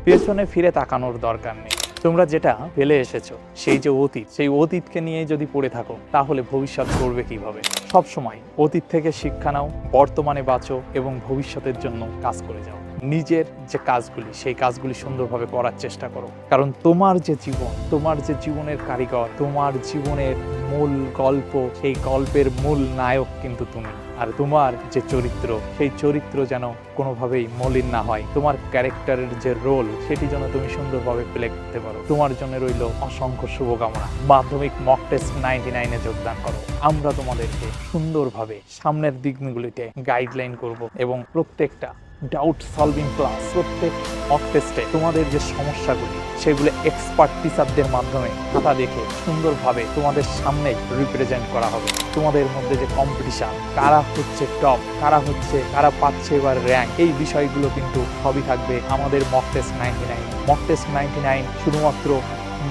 পেছনে ফিরে তাকানোর দরকার নেই। তোমরা যেটা ফেলে এসেছো সেই যে অতীত, সেই অতীতকে নিয়ে যদি পড়ে থাকো তাহলে ভবিষ্যৎ করবে কিভাবে? সবসময় অতীত থেকে শিক্ষা নাও, বর্তমানে বাঁচো এবং ভবিষ্যতের জন্য কাজ করে যাও। নিজের যে কাজগুলি সেই কাজগুলি সুন্দরভাবে করার চেষ্টা করো, কারণ তোমার যে জীবন, তোমার যে জীবনের কারিগর, তোমার জীবনের মূল গল্প, সেই গল্পের মূল নায়ক কিন্তু তুমি। আর তোমার যে চরিত্র, সেই চরিত্র যেন কোনোভাবেই মলিন না হয়। তোমার ক্যারেক্টারের যে রোল, সেটি যেন তুমি সুন্দরভাবে প্লে করতে পারো। তোমার জন্য রইল অসংখ্য শুভকামনা। মাধ্যমিক মক টেস্ট 99-এ যোগদান করো। আমরা তোমাদেরকে সুন্দরভাবে সামনের দিকগুলিতে গাইডলাইন করব এবং প্রত্যেকটা ডাউট সলভিং ক্লাস, প্রত্যেক মক টেস্টে তোমাদের যে সমস্যাগুলি সেগুলো এক্সপার্ট টিচারদের মাধ্যমে খাতা দেখে সুন্দরভাবে তোমাদের সামনে রিপ্রেজেন্ট করা হবে। তোমাদের মধ্যে যে কম্পিটিশন, কারা হচ্ছে টপ, কারা পাচ্ছে এবার র্যাঙ্ক, এই বিষয়গুলো কিন্তু সবই থাকবে আমাদের মক টেস্ট 99। মক টেস্ট 99 শুধুমাত্র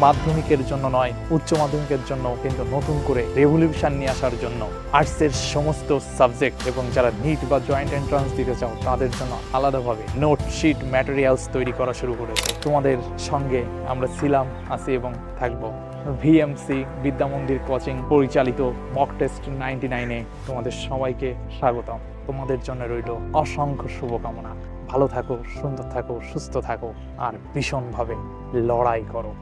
মাধ্যমিকের জন্য নয়, উচ্চ মাধ্যমিকের জন্য কিন্তু নতুন করে রেভলিউশন নিয়ে আসার জন্য আর্টসের সমস্ত সাবজেক্ট এবং যারা নিট বা জয়েন্ট এন্ট্রান্স দিতে চাও তাদের জন্য আলাদাভাবে নোট শিট ম্যাটেরিয়ালস তৈরি করা শুরু করেছে। তোমাদের সঙ্গে আমরা ছিলাম, আছি এবং থাকবো। ভিএমসি বিদ্যা মন্দির কোচিং পরিচালিত মক টেস্ট 99-এ তোমাদের সবাইকে স্বাগতম। তোমাদের জন্য রইল অসংখ্য শুভকামনা। ভালো থাকো, সুন্দর থাকো, সুস্থ থাকো আর ভীষণভাবে লড়াই করো।